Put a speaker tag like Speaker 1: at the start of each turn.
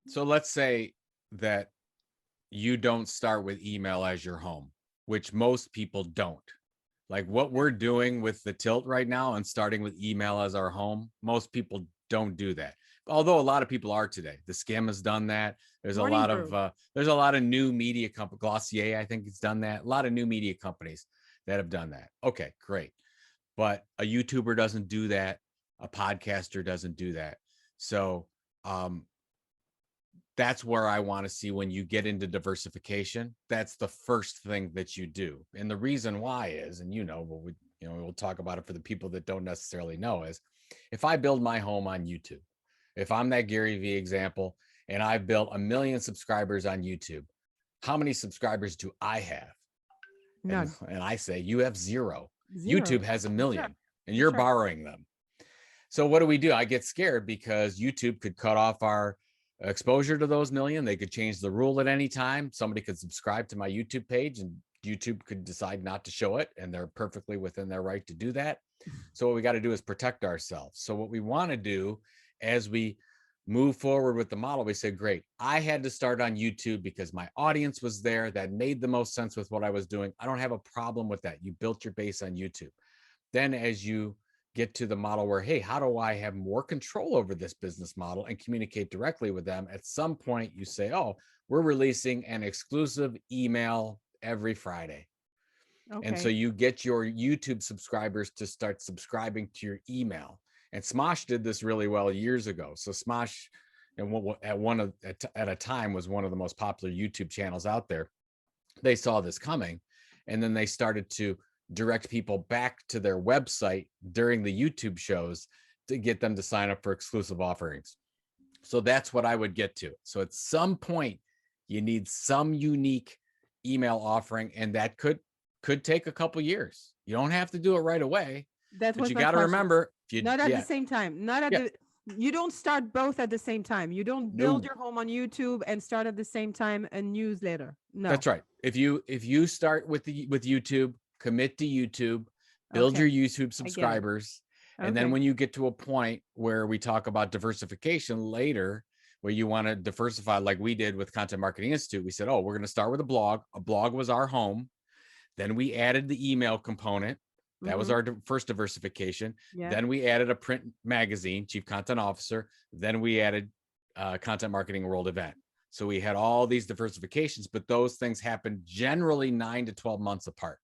Speaker 1: So let's say that you don't start with email as your home, which most people don't. Like what we're doing with the tilt right now and starting with email as our home, most people don't do that. Although a lot of people are today. The Skim has done that.
Speaker 2: Morning brew.
Speaker 1: There's a lot of new media companies. Glossier, I think, it's done that. A lot of new media companies that have done that. Okay, great. But a YouTuber doesn't do that. A podcaster doesn't do that. So um, that's where I want to see when you get into diversification. That's the first thing that you do. And the reason why is, and we'll talk about it for the people that don't necessarily know, is if I build my home on YouTube, if I'm that Gary Vee example, and I've built 1 million subscribers on YouTube, how many subscribers do I have? And
Speaker 2: None.
Speaker 1: and I say you have zero.
Speaker 2: Zero.
Speaker 1: YouTube has a
Speaker 2: That's right.
Speaker 1: million, and
Speaker 2: That's
Speaker 1: you're
Speaker 2: right.
Speaker 1: borrowing them. So what do? I get scared because YouTube could cut off our exposure to those million. They could change the rule at any time. Somebody could subscribe to my YouTube page and YouTube could decide not to show it, and they're perfectly within their right to do that. So what we got to do is protect ourselves. So what we want to do as we move forward with the model, we say, great, I had to start on YouTube because my audience was there. That made the most sense with what I was doing. I don't have a problem with that. You built your base on YouTube. Then as you get to the model where, hey, how do I have more control over this business model and communicate directly with them? At some point you say, oh, we're releasing an exclusive email every Friday. And so
Speaker 2: Okay.
Speaker 1: you get your YouTube subscribers to start subscribing to your email. And Smosh did this really well years ago. So Smosh, at a time, was one of the most popular YouTube channels out there. They saw this coming, and then they started to direct people back to their website during the YouTube shows to get them to sign up for exclusive offerings. So that's what I would get to. So at some point, you need some unique email offering, and that could take a couple years. You don't have to do it right away,
Speaker 2: That
Speaker 1: but
Speaker 2: was
Speaker 1: you
Speaker 2: my
Speaker 1: got to
Speaker 2: question.
Speaker 1: remember if you
Speaker 2: Not at the
Speaker 1: yeah
Speaker 2: same time. Not at
Speaker 1: yeah
Speaker 2: the You don't start both at the same time. You don't build
Speaker 1: no,
Speaker 2: your home on YouTube and start at the same time a newsletter. No.
Speaker 1: that's right. If you start with YouTube, commit to YouTube, build your
Speaker 2: Okay.
Speaker 1: YouTube
Speaker 2: I get it.
Speaker 1: subscribers, and then
Speaker 2: Okay.
Speaker 1: when you get to a point where we talk about diversification later, where you want to diversify, like we did with Content Marketing Institute, we said, oh, we're going to start with a blog. A blog was our home. Then we added the email component. That was
Speaker 2: Mm-hmm.
Speaker 1: our first diversification.
Speaker 2: Yeah.
Speaker 1: Then we added a print magazine, Chief Content Officer. Then we added Content Marketing World Event. So we had all these diversifications, but those things happen generally 9 to 12 months apart.